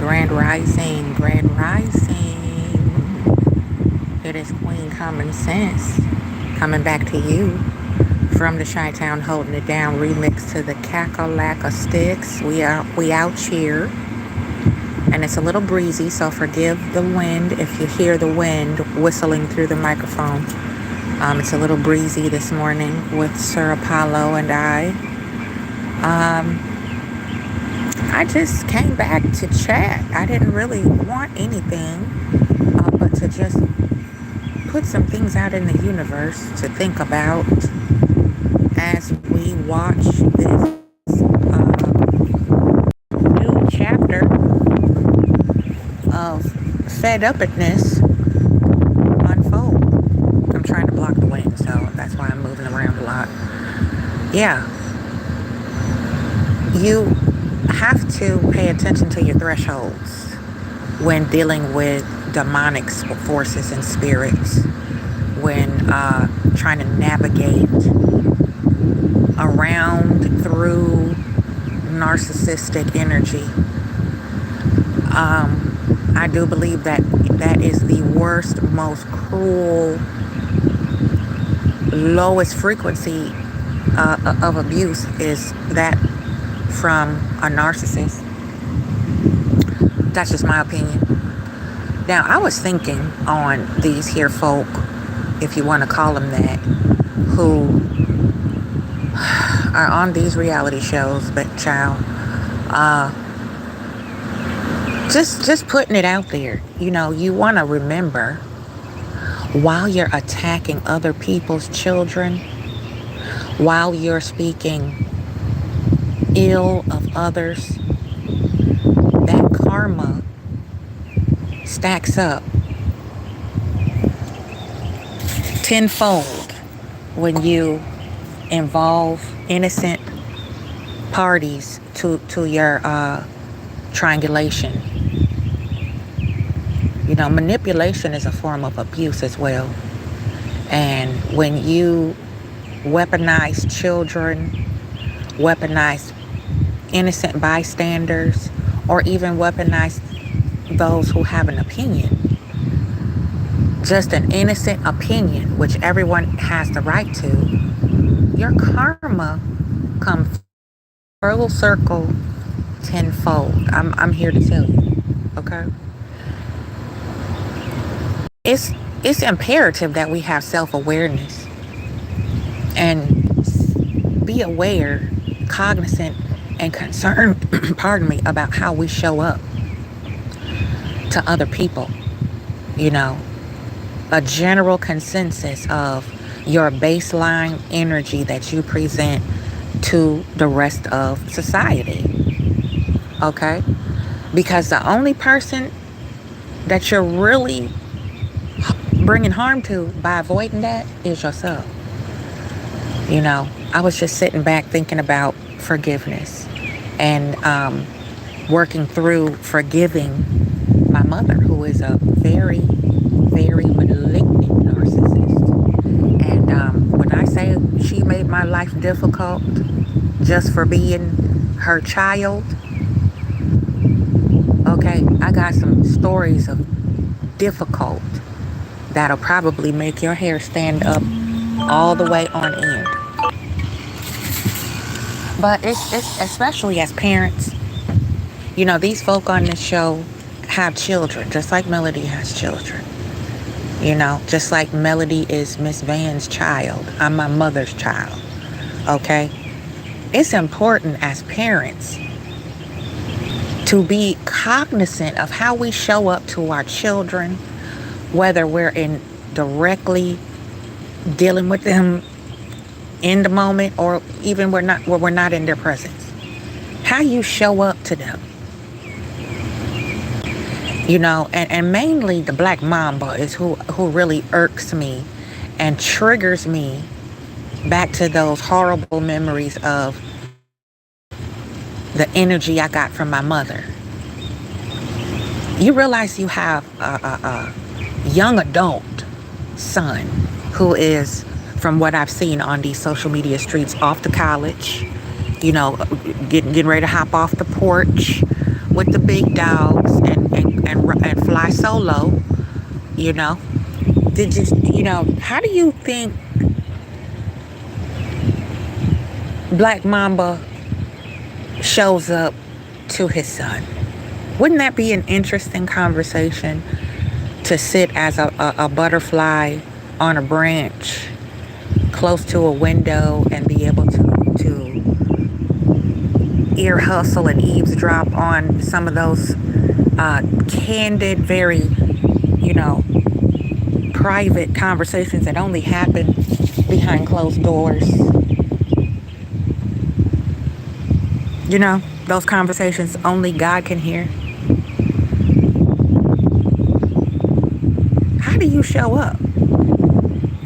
Grand Rising, Grand Rising. It is Queen Common Sense coming back to you from the Chi-Town Holding It Down remix to the Cackalack Sticks. We out here, and it's a little breezy, so forgive the wind if you hear the wind whistling through the microphone. It's a little breezy this morning with Sir Apollo and I just came back to chat. I didn't really want anything but to just put some things out in the universe to think about as we watch this new chapter of fed upness unfold. I'm trying to block the wind, so that's why I'm moving around a lot. Yeah. You have to pay attention to your thresholds when dealing with demonic forces and spirits, when trying to navigate around through narcissistic energy. I do believe that is the worst, most cruel, lowest frequency of abuse is that from a narcissist. That's just my opinion. Now, I was thinking on these here folk, if you want to call them that, who are on these reality shows, but child, just putting it out there. You know, you want to remember, while you're attacking other people's children, while you're speaking ill of others, that karma stacks up tenfold when you involve innocent parties to your triangulation. You know, manipulation is a form of abuse as well. And when you weaponize children, weaponize innocent bystanders, or even weaponize those who have an opinion, just an innocent opinion, which everyone has the right to, your karma comes full circle tenfold. I'm here to tell you, okay? It's imperative that we have self-awareness and be aware, cognizant, and concerned, pardon me, about how we show up to other people. You know, a general consensus of your baseline energy that you present to the rest of society. Okay? Because the only person that you're really bringing harm to by avoiding that is yourself. You know, I was just sitting back thinking about forgiveness and working through forgiving my mother, who is a very, very malignant narcissist. And when I say she made my life difficult just for being her child, okay, I got some stories of difficult that'll probably make your hair stand up all the way on end. But it's especially as parents, you know, these folk on this show have children, just like Melody has children. You know, just like Melody is Miss Van's child. I'm my mother's child. Okay? It's important as parents to be cognizant of how we show up to our children, whether we're directly dealing with them in the moment, or even we're not in their presence. How you show up to them. You know, and mainly the black mamba is who really irks me and triggers me back to those horrible memories of the energy I got from my mother. You realize you have a young adult son who is, from what I've seen on these social media streets, off to college, you know, getting ready to hop off the porch with the big dogs, fly solo, you know. Did you, how do you think Black Mamba shows up to his son? Wouldn't that be an interesting conversation to sit as a butterfly on a branch close to a window and be able to ear hustle and eavesdrop on some of those candid, very, you know, private conversations that only happen behind closed doors? You know, those conversations only God can hear. How do you show up?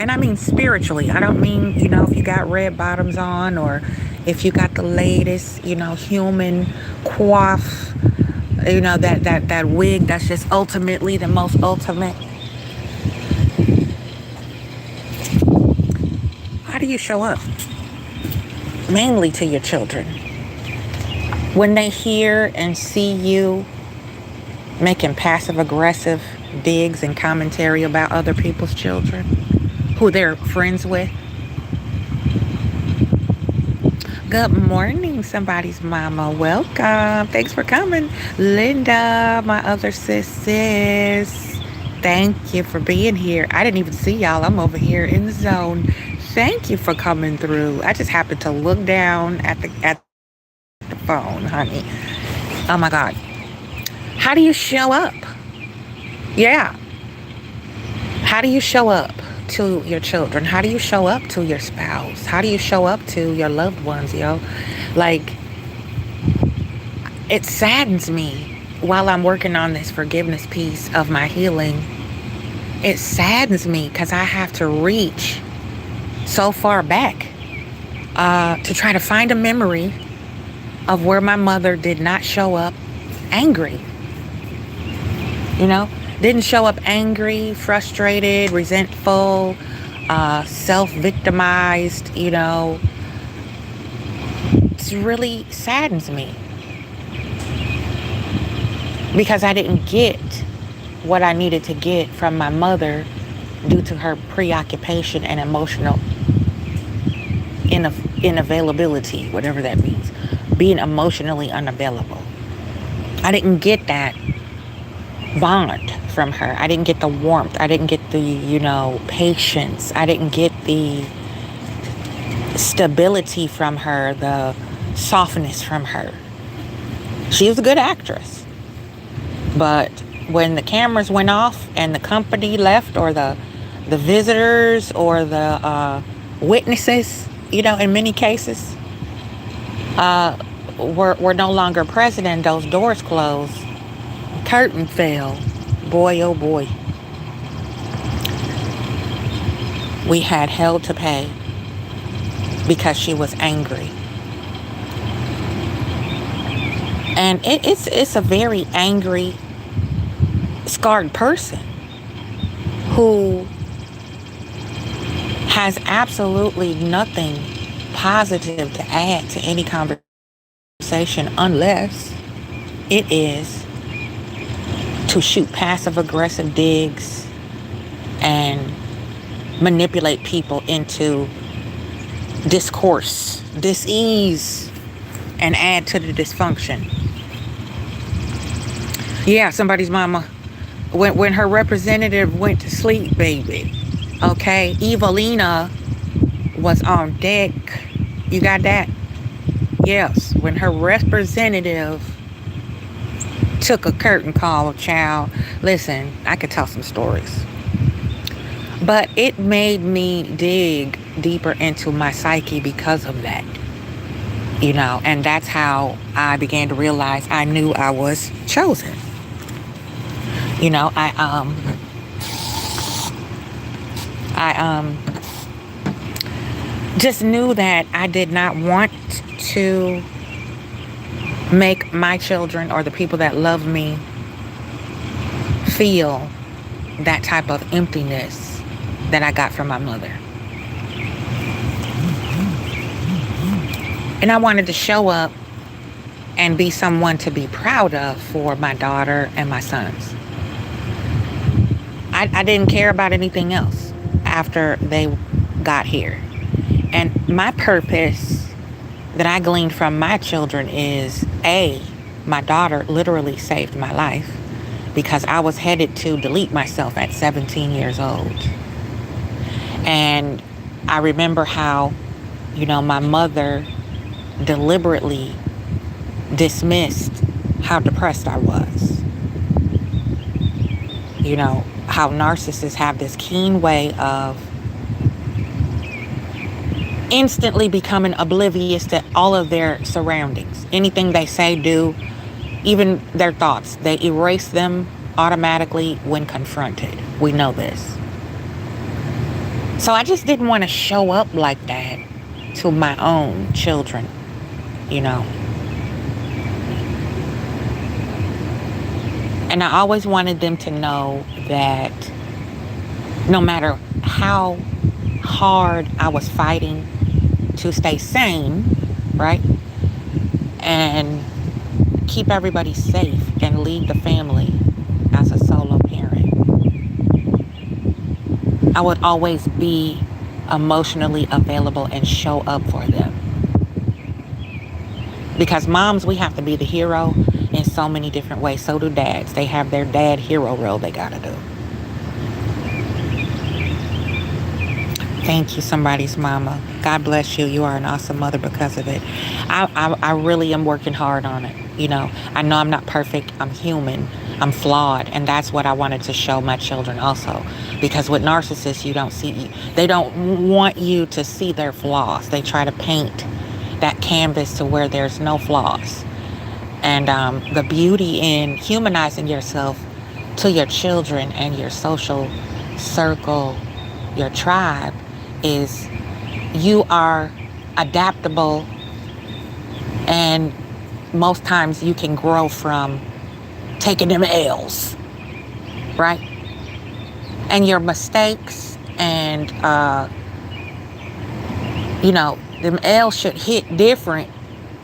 And I mean spiritually. I don't mean, if you got red bottoms on, or if you got the latest, human coif, that wig that's just ultimately the most ultimate. How do you show up? Mainly to your children. When they hear and see you making passive aggressive digs and commentary about other people's children who they're friends with. Good morning, somebody's mama. Welcome. Thanks for coming. Linda, my other sis. Thank you for being here. I didn't even see y'all. I'm over here in the zone. Thank you for coming through. I just happened to look down at the phone, honey. Oh my God. How do you show up? Yeah. How do you show up to your children? How do you show up to your spouse? How do you show up to your loved ones, yo? Like, it saddens me while I'm working on this forgiveness piece of my healing. It saddens me because I have to reach so far back to try to find a memory of where my mother did not show up angry. Didn't show up angry, frustrated, resentful, self-victimized, It really saddens me because I didn't get what I needed to get from my mother due to her preoccupation and emotional inavailability, whatever that means, being emotionally unavailable. I didn't get that bond from her. I didn't get the warmth. I didn't get the, patience. I didn't get the stability from her, the softness from her. She was a good actress. But when the cameras went off and the company left, or the visitors or the witnesses, in many cases, were no longer present and those doors closed, curtain fell. Boy, oh boy. We had hell to pay because she was angry. And it's a very angry, scarred person who has absolutely nothing positive to add to any conversation unless it is to shoot passive aggressive digs and manipulate people into discourse, dis-ease, and add to the dysfunction. Yeah, somebody's mama. When her representative went to sleep, baby. Okay, Evelina was on deck. You got that? Yes, when her representative took a curtain call, child. Listen, I could tell some stories. But it made me dig deeper into my psyche because of that. And that's how I began to realize I knew I was chosen. I just knew that I did not want to make my children or the people that love me feel that type of emptiness that I got from my mother. And I wanted to show up and be someone to be proud of for my daughter and my sons. I didn't care about anything else after they got here. And my purpose that I gleaned from my children is my daughter literally saved my life because I was headed to delete myself at 17 years old. And I remember how, my mother deliberately dismissed how depressed I was. How narcissists have this keen way of instantly becoming oblivious to all of their surroundings. Anything they say, do, even their thoughts, they erase them automatically when confronted. We know this. So I just didn't want to show up like that to my own children, And I always wanted them to know that no matter how hard I was fighting to stay sane, right? And keep everybody safe and lead the family as a solo parent, I would always be emotionally available and show up for them. Because moms, we have to be the hero in so many different ways. So do dads. They have their dad hero role they gotta do. Thank you, somebody's mama. God bless you. You are an awesome mother because of it. I really am working hard on it. I know I'm not perfect. I'm human. I'm flawed. And that's what I wanted to show my children also. Because with narcissists, they don't want you to see their flaws. They try to paint that canvas to where there's no flaws. And the beauty in humanizing yourself to your children and your social circle, your tribe, is you are adaptable, and most times you can grow from taking them L's, right? And your mistakes and, them L's should hit different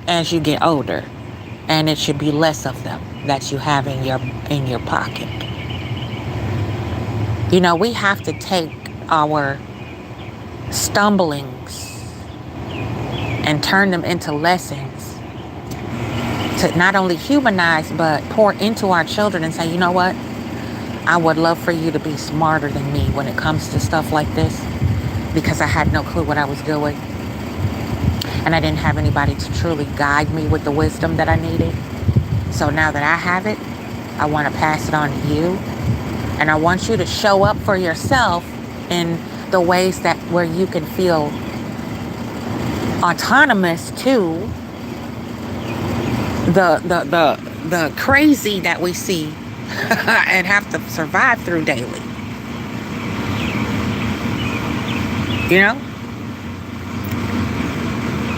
as you get older, and it should be less of them that you have in your pocket. We have to take our stumblings and turn them into lessons to not only humanize but pour into our children and say, you know what, I would love for you to be smarter than me when it comes to stuff like this, because I had no clue what I was doing and I didn't have anybody to truly guide me with the wisdom that I needed. So now that I have it, I want to pass it on to you, and I want you to show up for yourself in the ways where you can feel autonomous to the crazy that we see and have to survive through daily.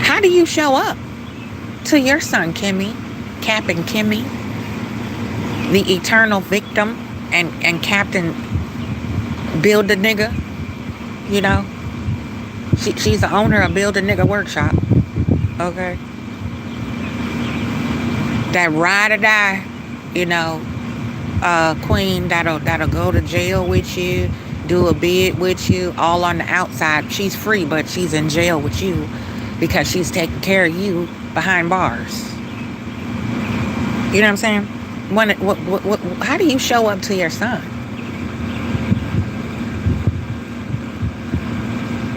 How do you show up to your son, Cap and Kimmy, the eternal victim, and Captain Build a Nigga? She's the owner of Build a Nigga Workshop. Okay. That ride or die, queen that'll go to jail with you, do a bid with you, all on the outside. She's free, but she's in jail with you because she's taking care of you behind bars. You know what I'm saying? How do you show up to your son?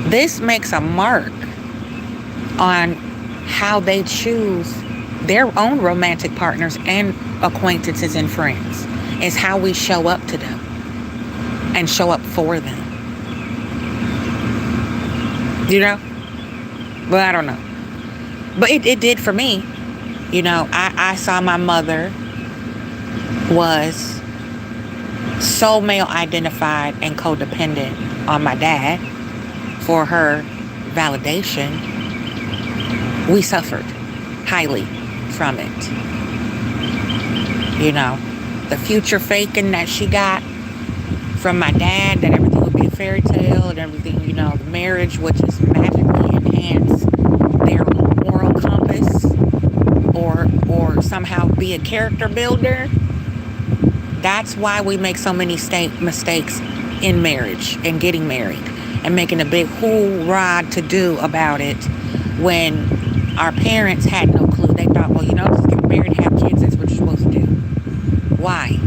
This makes a mark on how they choose their own romantic partners and acquaintances and friends. Is how we show up to them and show up for them. Well, I don't know. But it did for me. I saw my mother was so male identified and codependent on my dad for her validation. We suffered highly from it. The future faking that she got from my dad, that everything would be a fairy tale and everything, the marriage would just magically enhance their moral compass or somehow be a character builder. That's why we make so many mistakes in marriage and getting married and making a big hoorah to do about it when our parents had no clue. They thought, well, just get married and have kids. That's what you're supposed to do. Why?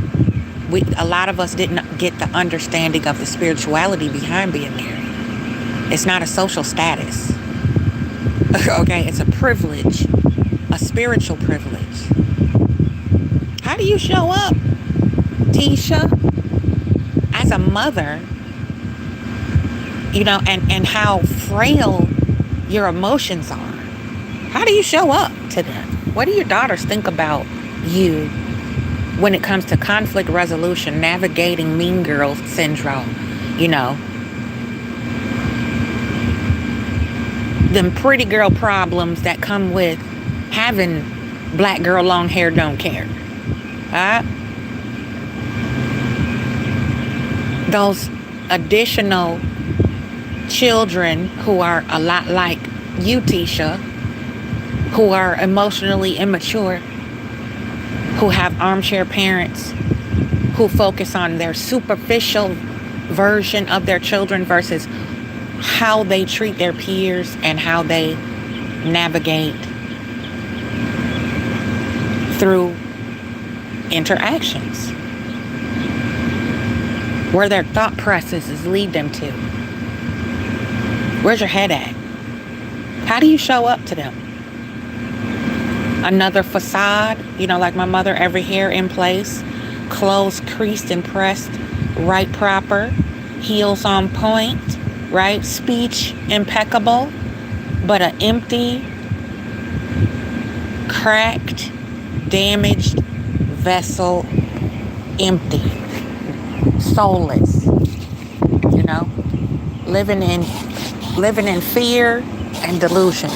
A lot of us didn't get the understanding of the spirituality behind being married. It's not a social status. Okay, it's a privilege, a spiritual privilege. How do you show up, Tisha, as a mother, and how frail your emotions are? How do you show up to them? What do your daughters think about you when it comes to conflict resolution, navigating mean girl syndrome, them pretty girl problems that come with having black girl long hair don't care? Those additional children who are a lot like you, Tisha, who are emotionally immature, who have armchair parents, who focus on their superficial version of their children versus how they treat their peers and how they navigate through interactions, where their thought processes lead them to. Where's your head at? How do you show up to them? Another facade, like my mother, every hair in place, clothes creased and pressed, right proper, heels on point, right? Speech impeccable, but an empty, cracked, damaged vessel, empty, soulless, living in fear and delusion.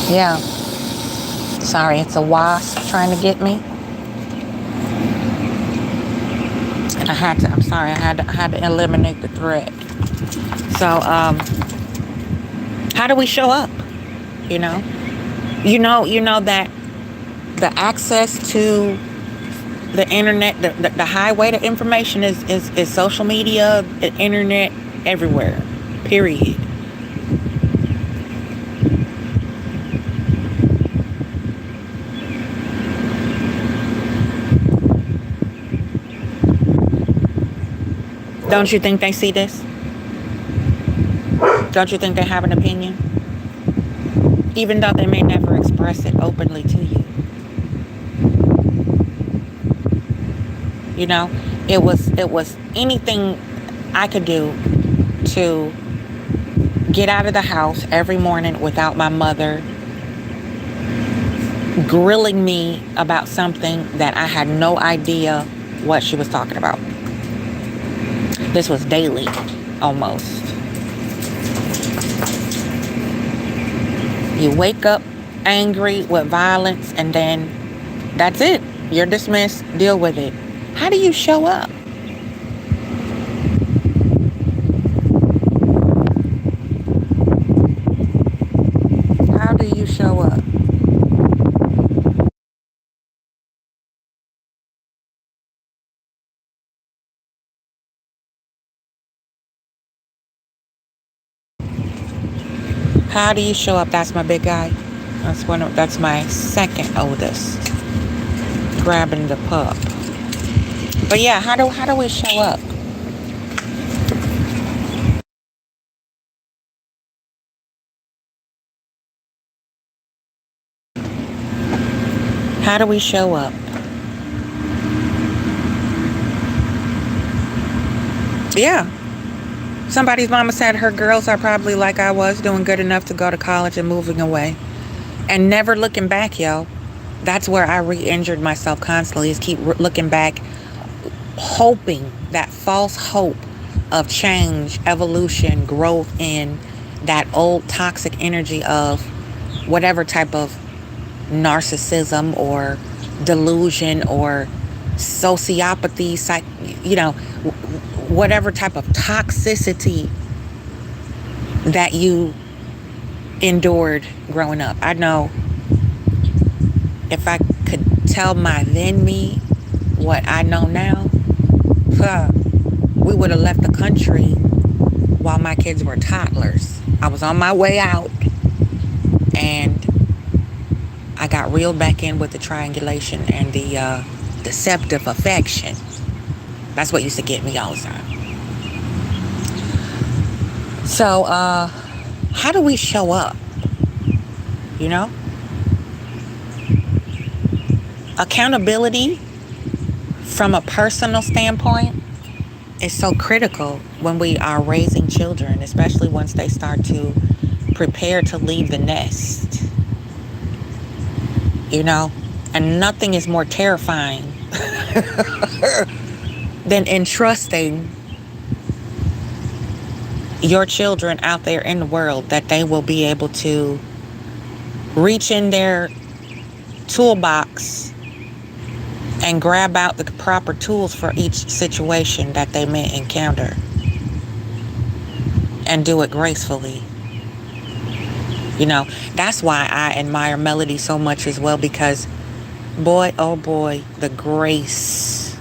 Yeah. Sorry, it's a wasp trying to get me. And I had to eliminate the threat. So, how do we show up? That the access to the internet, the highway to information is social media, the internet, everywhere. Period. Don't you think they see this? Don't you think they have an opinion? Even though they may never express it openly to you. It was anything I could do to get out of the house every morning without my mother grilling me about something that I had no idea what she was talking about. This was daily, almost. You wake up angry with violence, and then that's it. You're dismissed. Deal with it. How do you show up? How do you show up? How do you show up? That's my big guy. That's my second oldest. Grabbing the pup. But yeah, how do we show up? How do we show up? Yeah. Somebody's mama said her girls are probably like I was, doing good enough to go to college and moving away. And never looking back, yo. That's where I re-injured myself constantly, is keep looking back, hoping, that false hope of change, evolution, growth in that old toxic energy of whatever type of narcissism or delusion or sociopathy, whatever type of toxicity that you endured growing up. I know if I could tell my then me what I know now, huh, we would have left the country while my kids were toddlers. I was on my way out and I got reeled back in with the triangulation and the deceptive affection. That's what used to get me all the time. So, how do we show up? You know? Accountability from a personal standpoint is so critical when we are raising children, especially once they start to prepare to leave the nest. You know? And nothing is more terrifying than entrusting your children out there in the world that they will be able to reach in their toolbox and grab out the proper tools for each situation that they may encounter and do it gracefully. You know, that's why I admire Melody so much as well, because boy, oh boy, the grace.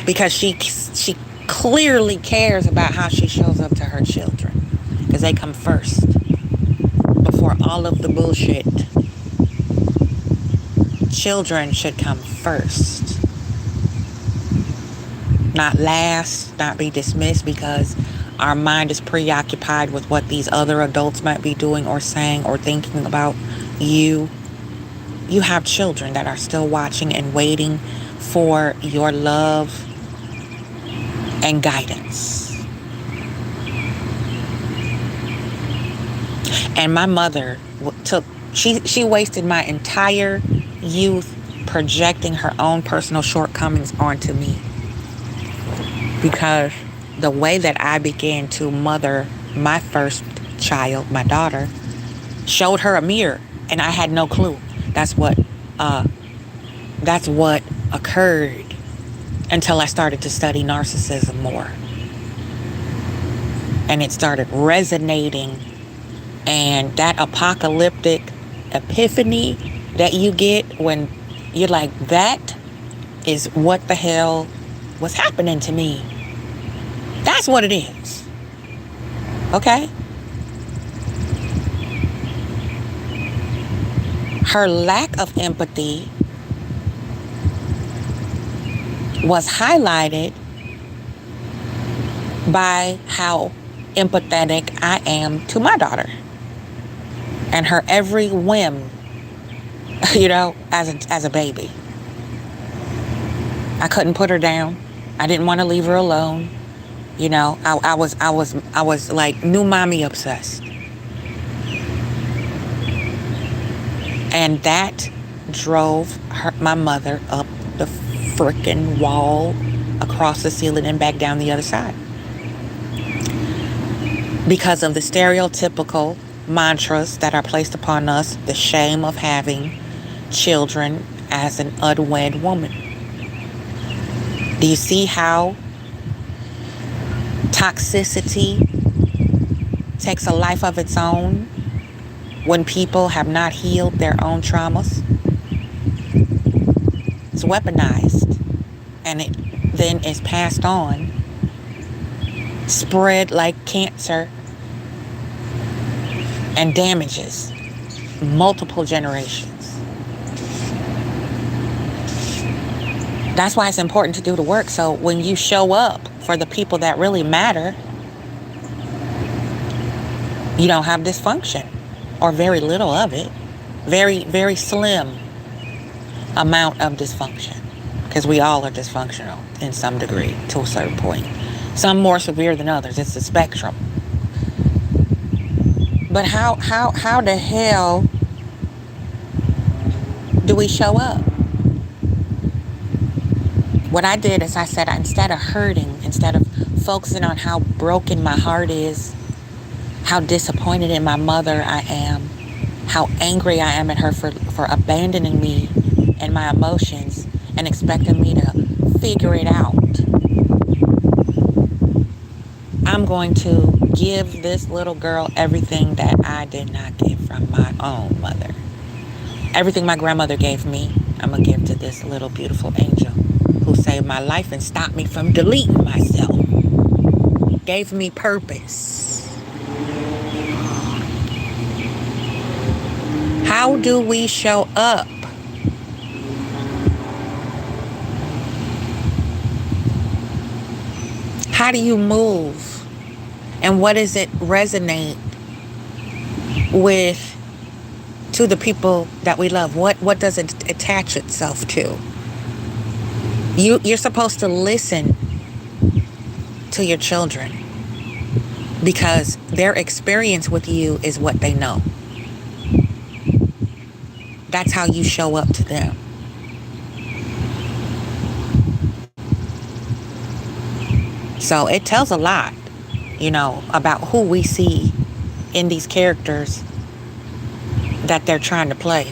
Because she clearly cares about how she shows up to her children, because they come first before all of the bullshit. Children should come first, not last, not be dismissed because our mind is preoccupied with what these other adults might be doing or saying or thinking about you. You have children that are still watching and waiting for your love and guidance. And my mother she wasted my entire youth projecting her own personal shortcomings onto me, because the way that I began to mother my first child, my daughter, showed her a mirror, and I had no clue. That's what occurred until I started to study narcissism more. And it started resonating. And that apocalyptic epiphany that you get when you're like, that is what the hell was happening to me. That's what it is. Okay? Her lack of empathy was highlighted by how empathetic I am to my daughter and her every whim, you know, as a baby. I couldn't put her down. I didn't want to leave her alone. You know, I was like new mommy obsessed. And that drove my mother up the freaking wall, across the ceiling, and back down the other side. Because of the stereotypical mantras that are placed upon us, the shame of having children as an unwed woman. Do you see how toxicity takes a life of its own when people have not healed their own traumas? It's weaponized, and it then is passed on, spread like cancer, and damages multiple generations. That's why it's important to do the work, so when you show up for the people that really matter, you don't have dysfunction, or very little of it. Very, very slim amount of dysfunction, because we all are dysfunctional in some degree to a certain point. Some more severe than others. It's a spectrum. But how the hell do we show up? What I did is I said, instead of hurting, instead of focusing on how broken my heart is, how disappointed in my mother I am, how angry I am at her for abandoning me and my emotions and expecting me to figure it out, I'm going to give this little girl everything that I did not get from my own mother. Everything my grandmother gave me, I'm going to give to this little beautiful angel who saved my life and stopped me from deleting myself. Gave me purpose. How do we show up? How do you move? And what does it resonate with to the people that we love? What does it attach itself to? You're supposed to listen to your children because their experience with you is what they know. That's how you show up to them. So it tells a lot, about who we see in these characters that they're trying to play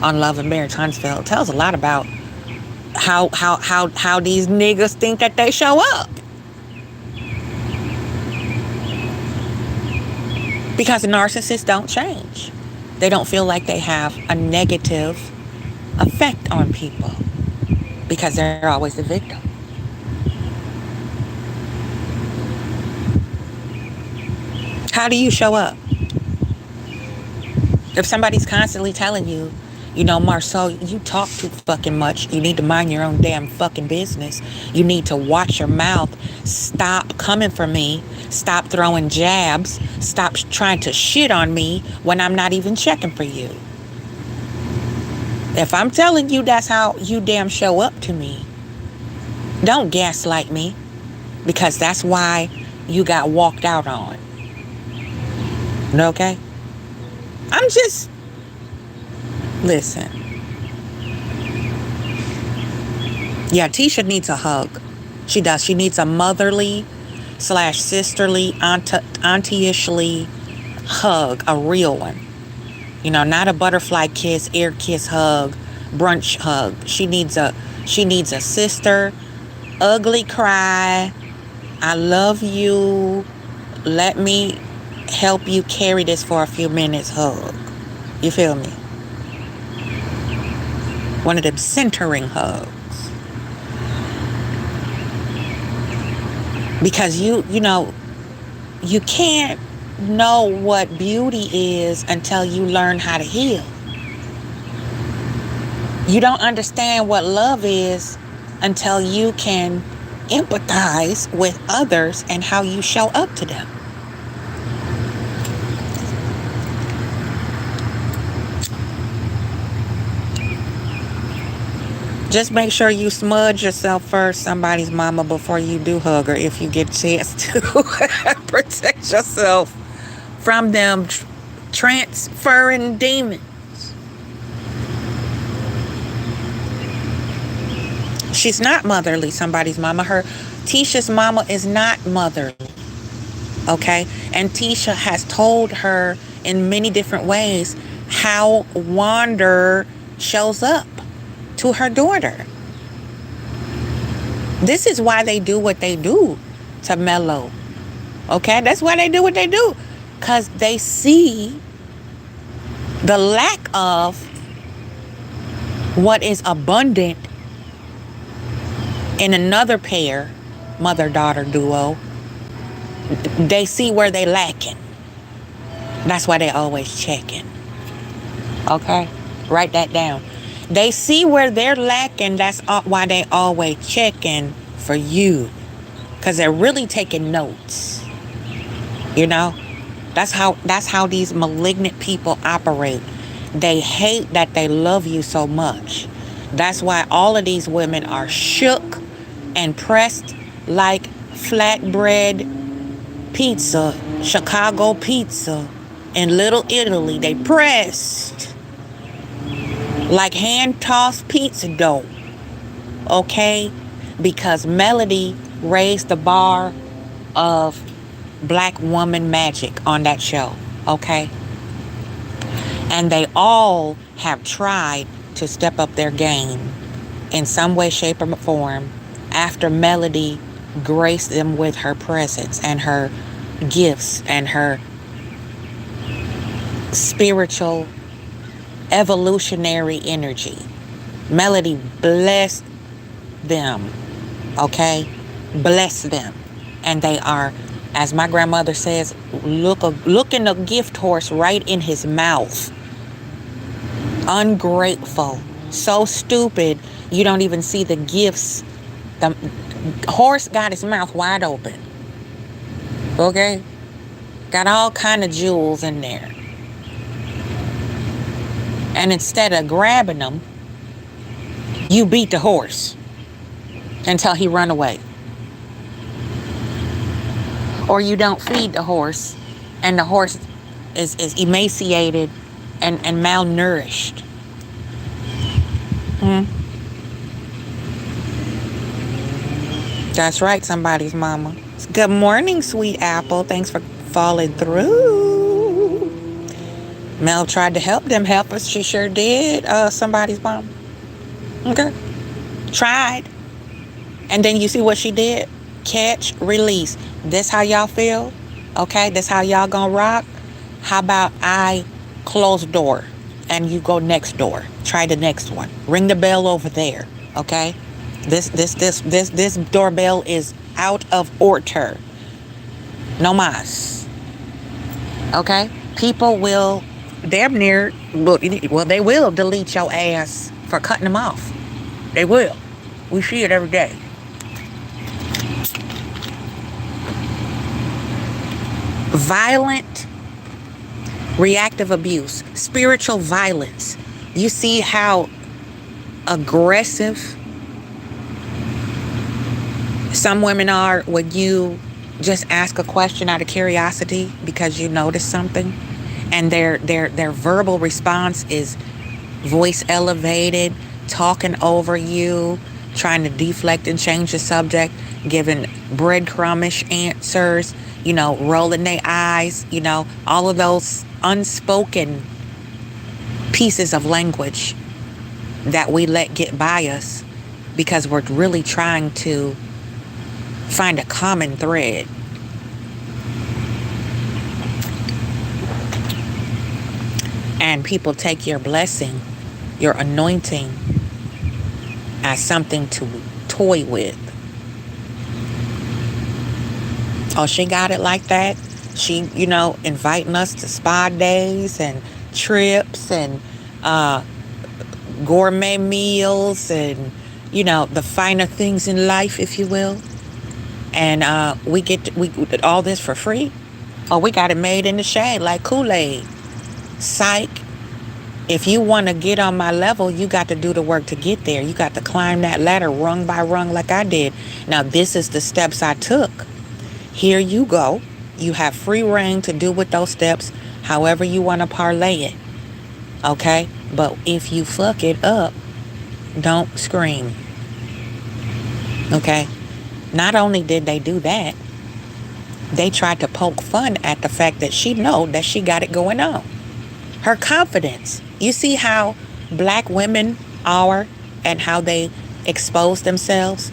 on Love and Marriage Huntsville. It tells a lot about how these niggas think that they show up. Because narcissists don't change. They don't feel like they have a negative effect on people because they're always the victim. How do you show up? If somebody's constantly telling you, Marceau, you talk too fucking much. You need to mind your own damn fucking business. You need to watch your mouth. Stop coming for me. Stop throwing jabs. Stop trying to shit on me when I'm not even checking for you. If I'm telling you that's how you damn show up to me, don't gaslight me, because that's why you got walked out on. Okay? Listen. Yeah, Tisha needs a hug. She does. She needs a motherly / sisterly, auntie-ishly hug, a real one. Not a butterfly kiss, air kiss hug, brunch hug. She needs a sister, ugly cry, I love you, let me help you carry this for a few minutes hug. You feel me? One of them centering hugs. Because you can't know what beauty is until you learn how to heal. You don't understand what love is until you can empathize with others and how you show up to them. Just make sure you smudge yourself first, somebody's mama, before you do hug her, if you get a chance to. Protect yourself from them transferring demons. She's not motherly, somebody's mama. Tisha's mama is not motherly. Okay? And Tisha has told her in many different ways how Wander shows up to her daughter. This is why they do what they do to Mello. Okay? That's why they do what they do. Because they see the lack of what is abundant in another pair, mother-daughter duo. They see where they lacking. That's why they always checking. Okay? Write that down. They see where they're lacking. That's why they always checking for you. Because they're really taking notes. That's how these malignant people operate. They hate that they love you so much. That's why all of these women are shook and pressed like flatbread pizza, Chicago pizza, in Little Italy. They pressed like hand-tossed pizza dough. Okay? Because Melody raised the bar of black woman magic on that show. Okay? And they all have tried to step up their game in some way, shape, or form after Melody graced them with her presence and her gifts and her spiritual evolutionary energy. Melody, bless them, okay? Bless them. And they are, as my grandmother says, looking a gift horse right in his mouth. Ungrateful. So stupid, you don't even see the gifts. The horse got his mouth wide open. Okay? Got all kind of jewels in there. And instead of grabbing them, you beat the horse until he run away. Or you don't feed the horse, and the horse is emaciated and malnourished. That's right, somebody's mama. Good morning, sweet apple. Thanks for falling through. Mel tried to help them helpers. She sure did. Somebody's mom. Okay. Tried. And then you see what she did? Catch, release. This how y'all feel? Okay, this how y'all gonna rock? How about I close door and you go next door? Try the next one. Ring the bell over there. Okay? This doorbell is out of order. No mas. Okay? People will damn near, well, they will delete your ass for cutting them off. They will. We see it every day. Violent, reactive abuse, spiritual violence. You see how aggressive some women are when you just ask a question out of curiosity because you notice something, and their verbal response is voice elevated, talking over you, trying to deflect and change the subject, giving breadcrumbish answers, rolling their eyes, all of those unspoken pieces of language that we let get by us because we're really trying to find a common thread. And people take your blessing, your anointing, as something to toy with. Oh, she got it like that? She, inviting us to spa days and trips and gourmet meals and, the finer things in life, if you will. And we get all this for free? Oh, we got it made in the shade like Kool-Aid. Psych. If you want to get on my level, you got to do the work to get there. You got to climb that ladder rung by rung like I did. Now, this is the steps I took. Here you go. You have free reign to do with those steps however you want to parlay it. Okay? But if you fuck it up, don't scream. Okay? Not only did they do that, they tried to poke fun at the fact that she know that she got it going on. Her confidence. You see how black women are and how they expose themselves?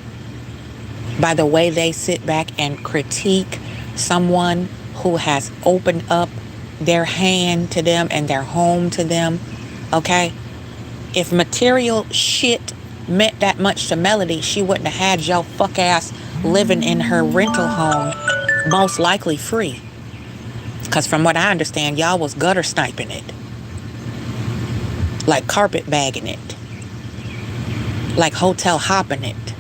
By the way they sit back and critique someone who has opened up their hand to them and their home to them. Okay? If material shit meant that much to Melody, she wouldn't have had your fuck ass living in her rental home, most likely free. Because from what I understand, y'all was gutter sniping it. Like carpet bagging it. Like hotel hopping it.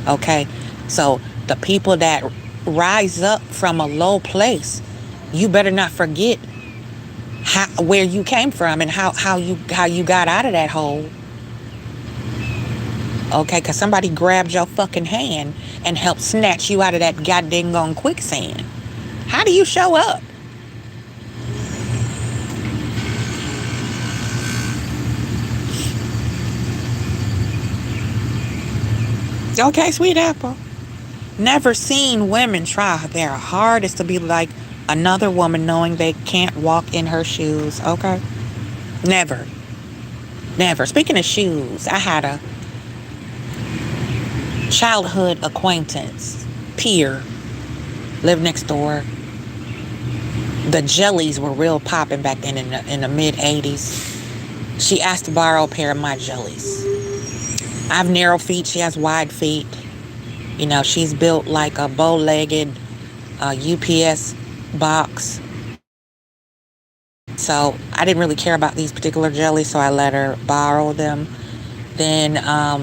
Okay? So the people that rise up from a low place, you better not forget where you came from and how you got out of that hole. Okay, because somebody grabbed your fucking hand and helped snatch you out of that goddamn gone quicksand. How do you show up? Okay, sweet apple. Never seen women try their hardest to be like another woman knowing they can't walk in her shoes. Okay? Never. Never. Speaking of shoes, I had a childhood acquaintance, peer, lived next door. The jellies were real popping back then in the mid 80s. She asked to borrow a pair of my jellies. I have narrow feet. She has wide feet. You know, she's built like a bow-legged UPS box. So I didn't really care about these particular jellies, so I let her borrow them. Then a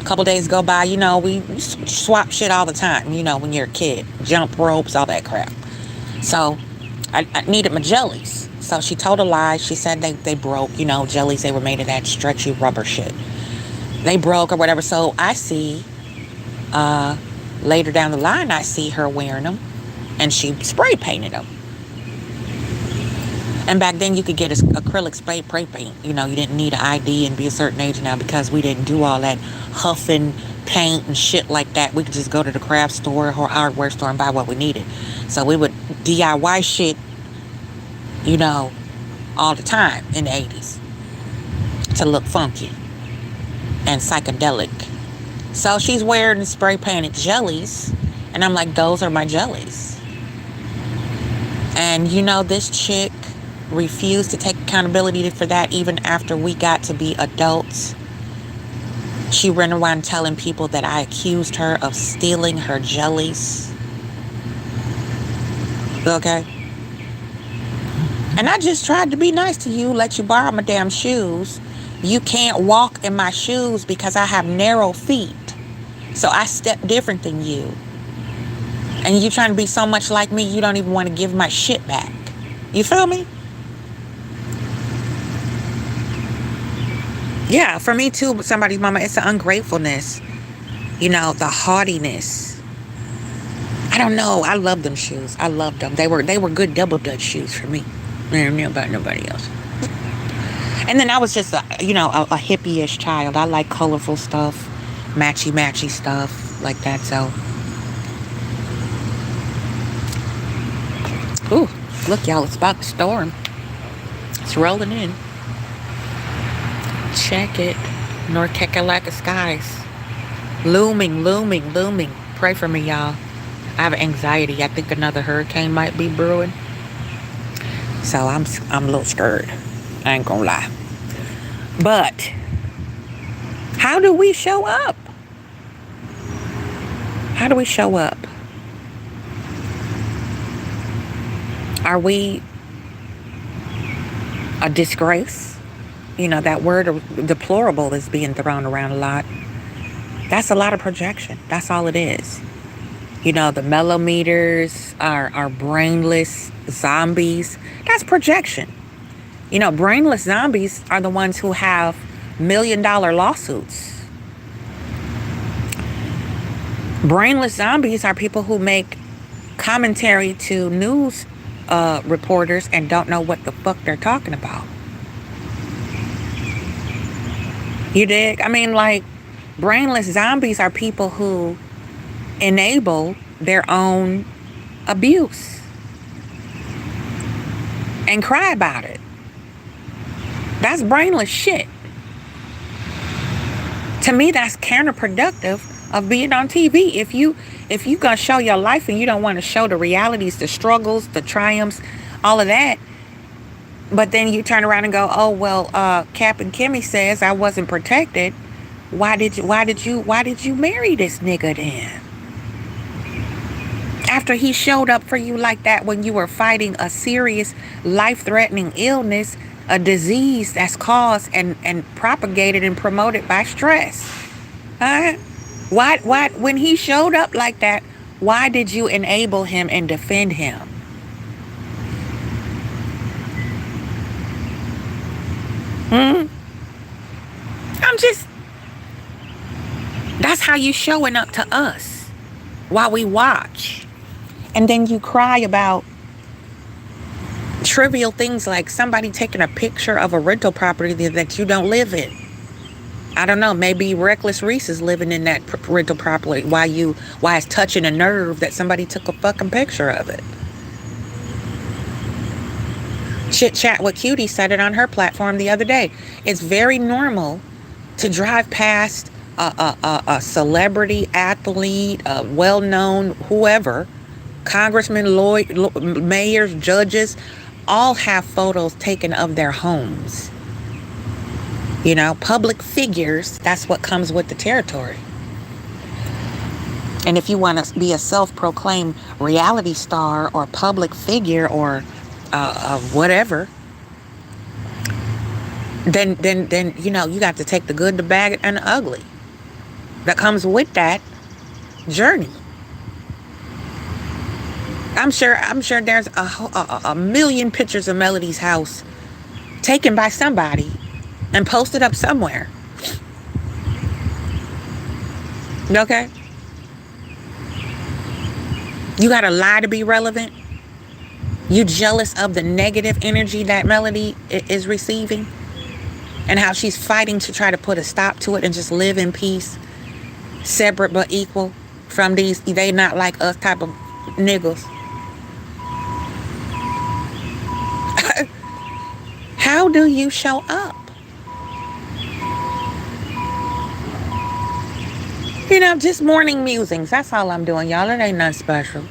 couple days go by, you know, we swap shit all the time, you know, when you're a kid. Jump ropes, all that crap. So I needed my jellies. So she told a lie. She said they broke, you know, jellies, they were made of that stretchy rubber shit. They broke or whatever. So I see, later down the line, I see her wearing them. And she spray painted them. And back then you could get acrylic spray paint. You know, you didn't need an ID and be a certain age now, because we didn't do all that huffing paint and shit like that. We could just go to the craft store or hardware store and buy what we needed. So we would DIY shit, you know, all the time in the 80s to look funky and psychedelic. So she's wearing spray painted jellies, and I'm like, those are my jellies. And you know, this chick refused to take accountability for that even after we got to be adults. She ran around telling people that I accused her of stealing her jellies. Okay? And I just tried to be nice to you, let you borrow my damn shoes. You can't walk in my shoes because I have narrow feet. So I step different than you. And you trying to be so much like me, you don't even want to give my shit back. You feel me? Yeah, for me too, somebody's mama, it's the ungratefulness. You know, the haughtiness. I don't know. I love them shoes. I loved them. They were good double Dutch shoes for me. I don't know about nobody else. And then I was just a hippie-ish child. I like colorful stuff, matchy stuff like that. So, ooh, look, y'all, it's about to storm. It's rolling in. Check it. North Kakalaka skies. Looming. Pray for me, y'all. I have anxiety. I think another hurricane might be brewing. So I'm a little scared. I ain't gonna lie. But how do we show up? How do we show up? Are we a disgrace? You know, that word deplorable is being thrown around a lot. That's a lot of projection. That's all it is. You know, the mellometers are brainless zombies. That's projection. You know, brainless zombies are the ones who have $1 million lawsuits. Brainless zombies are people who make commentary to news reporters and don't know what the fuck they're talking about. You dig? I mean, like, brainless zombies are people who enable their own abuse and cry about it. That's brainless shit. To me, that's counterproductive of being on TV. If you gonna show your life and you don't want to show the realities, the struggles, the triumphs, all of that, but then you turn around and go, oh well, Captain Kimmy says I wasn't protected. Why did you marry this nigga then? After he showed up for you like that when you were fighting a serious life-threatening illness, a disease that's caused and propagated and promoted by stress. Huh? Why when he showed up like that, why did you enable him and defend him? That's how you showing up to us while we watch. And then you cry about trivial things like somebody taking a picture of a rental property that you don't live in. I don't know, maybe Reckless Reese is living in that rental property. Why it's touching a nerve that somebody took a fucking picture of it. Chit Chat with Cutie said it on her platform the other day. It's very normal to drive past a celebrity, athlete, a well-known whoever, congressmen, mayors, judges, all have photos taken of their homes. Public figures, that's what comes with the territory. And if you want to be a self-proclaimed reality star or public figure or whatever, then you got to take the good, the bad, and the ugly that comes with that journey. I'm sure there's a million pictures of Melody's house taken by somebody and posted up somewhere. Okay? You gotta lie to be relevant. You jealous of the negative energy that Melody is receiving and how she's fighting to try to put a stop to it and just live in peace, separate but equal from these they not like us type of niggas. How do you show up? Just morning musings. That's all I'm doing, y'all. It ain't nothing special.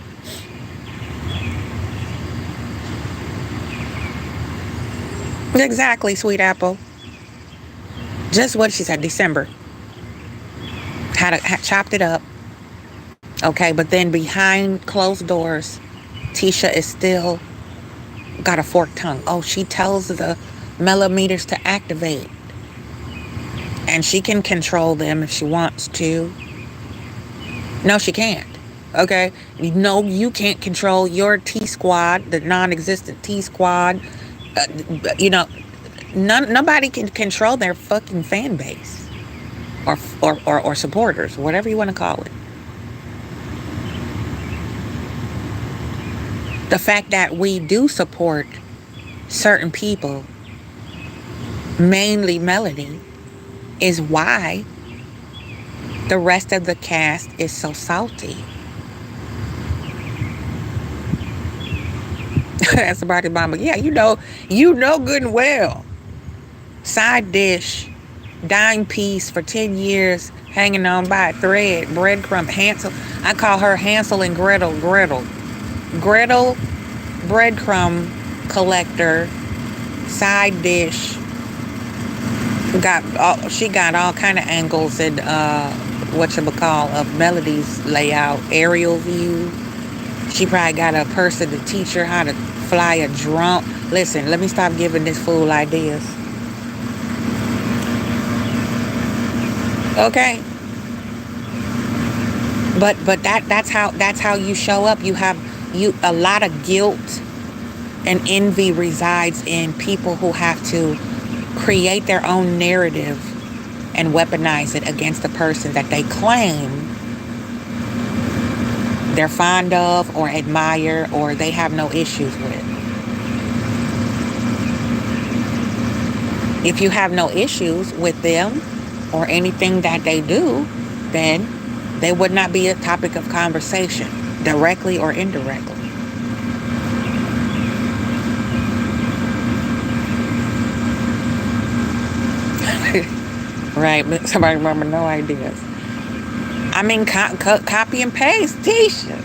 Exactly, sweet apple. Just what she said, December. Had chopped it up. Okay, but then behind closed doors, Tisha is still got a forked tongue. Oh, she tells the millimeters to activate. And she can control them if she wants to. No, she can't. Okay? No, you can't control your T-Squad, the non-existent T-Squad. Nobody can control their fucking fan base. Or supporters, whatever you want to call it. The fact that we do support certain people, mainly Melody, is why the rest of the cast is so salty. That's about it, mama. Yeah, you know good and well. Side dish, dime piece for 10 years, hanging on by a thread, breadcrumb, Hansel. I call her Hansel and Gretel. Gretel, breadcrumb collector, side dish. She got all kind of angles and of Melody's layout, aerial view. She probably got a person to teach her how to fly a drone. Listen, let me stop giving this fool ideas. Okay. But that's how you show up. A lot of guilt and envy resides in people who have to create their own narrative and weaponize it against the person that they claim they're fond of or admire or they have no issues with. If you have no issues with them or anything that they do, then they would not be a topic of conversation, directly or indirectly. Right, but somebody remember no ideas. I mean, copy and paste, Tisha.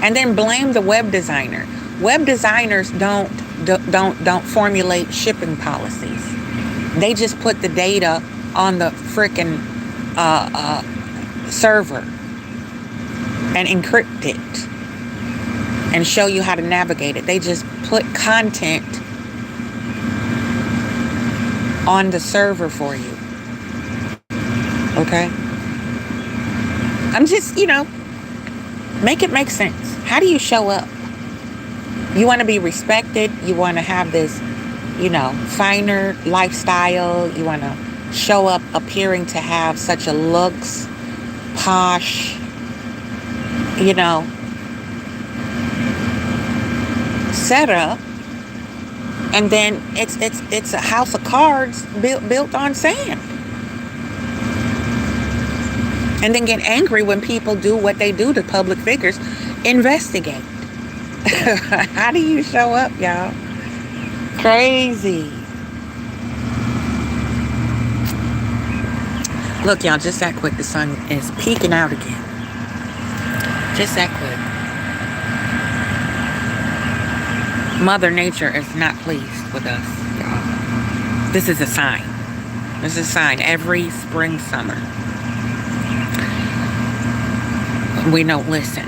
And then blame the web designer. Web designers don't formulate shipping policies. They just put the data on the frickin' server and encrypt it and show you how to navigate it. They just put content on the server for you. Okay? I'm just, make it make sense. How do you show up? You want to be respected. You want to have this, finer lifestyle. You want to show up appearing to have such a looks, posh, setup. And then it's a house of cards built on sand. And then get angry when people do what they do to public figures. Investigate. How do you show up, y'all? Crazy. Look, y'all, just that quick, the sun is peeking out again. Just that quick. Mother Nature is not pleased with us, y'all. This is a sign. This is a sign every spring, summer. We don't listen.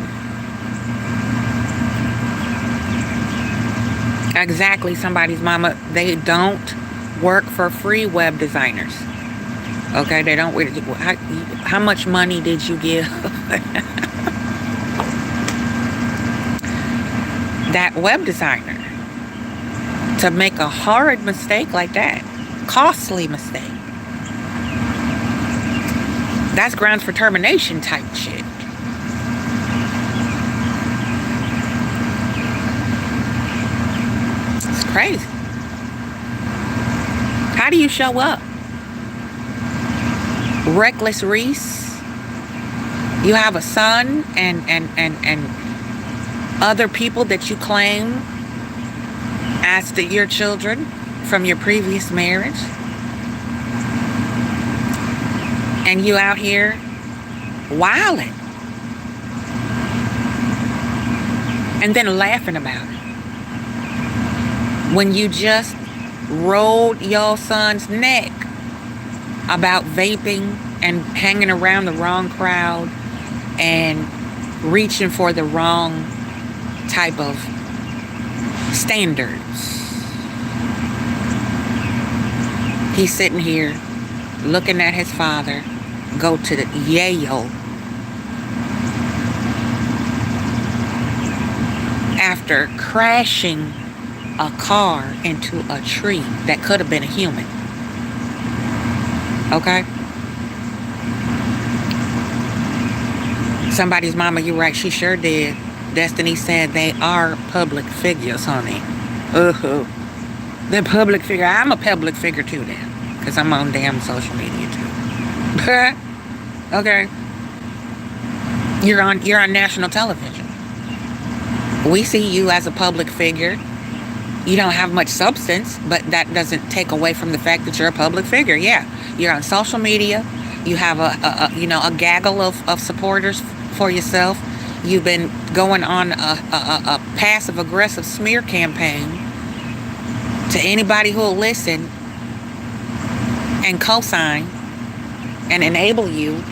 Exactly, somebody's mama. They don't work for free, web designers. Okay, they don't. How much money did you give that web designer to make a horrid mistake like that? Costly mistake. That's grounds for termination type shit. It's crazy. How do you show up? Reckless Reese, you have a son and other people that you claim as your children from your previous marriage, and you out here wilding and then laughing about it when you just rolled your son's neck about vaping and hanging around the wrong crowd and reaching for the wrong type of standards. He's sitting here looking at his father go to the Yale after crashing a car into a tree that could have been a human. Okay? Somebody's mama, you're right, she sure did. Destiny said they are public figures, honey. They're public figure. I'm a public figure too then, because I'm on damn social media too. Okay. You're on national television. We see you as a public figure. You don't have much substance, but that doesn't take away from the fact that you're a public figure. Yeah, you're on social media. You have a gaggle of supporters for yourself. You've been going on a passive aggressive smear campaign to anybody who will listen and co-sign and enable you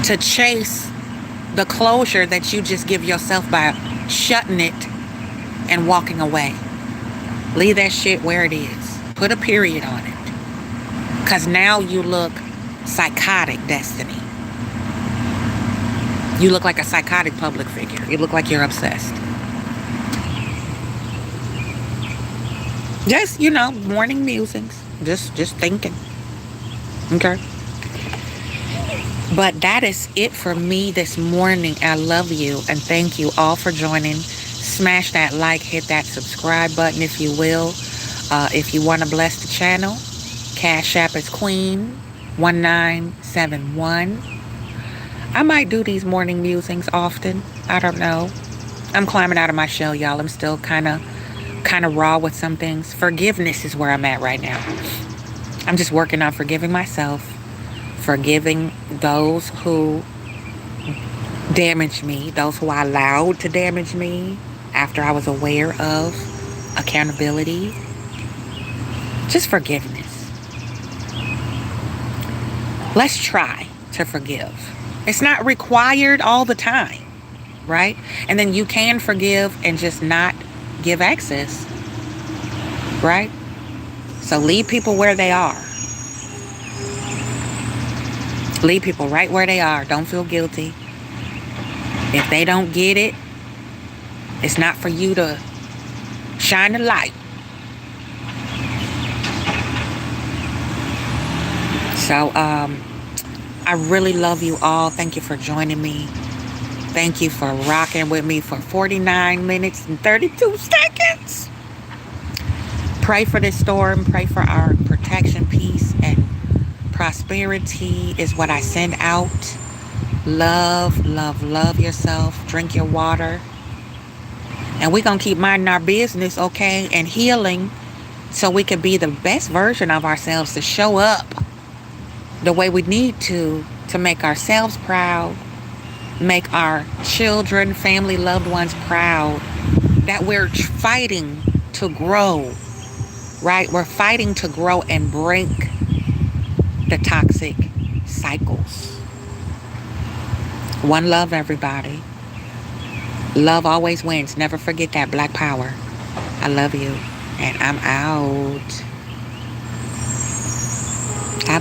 to chase the closure that you just give yourself by shutting it and walking away. Leave that shit where it is. Put a period on it. Because now you look psychotic, Destiny. You look like a psychotic public figure. You look like you're obsessed. Just, morning musings. Just thinking. Okay? But that is it for me this morning. I love you and thank you all for joining. Smash that like, hit that subscribe button if you will. If you want to bless the channel, Cash App is Queen1971. I might do these morning musings often. I don't know. I'm climbing out of my shell, y'all. I'm still kind of raw with some things. Forgiveness is where I'm at right now. I'm just working on forgiving myself, forgiving those who damaged me, those who I allowed to damage me after I was aware of accountability. Just forgiveness. Let's try to forgive. It's not required all the time, right? And then you can forgive and just not give access, right? So leave people where they are. Leave people right where they are. Don't feel guilty. If they don't get it, it's not for you to shine the light. So, I really love you all. Thank you for joining me. Thank you for rocking with me for 49 minutes and 32 seconds. Pray for this storm. Pray for our protection, peace, and prosperity is what I send out. Love, love, love yourself. Drink your water. And we're going to keep minding our business, okay? And healing so we can be the best version of ourselves to show up the way we need to make ourselves proud, make our children, family, loved ones proud, that we're fighting to grow right? We're fighting to grow and break the toxic cycles. One love, everybody. Love always wins. Never forget that. Black power. I love you. And I'm out.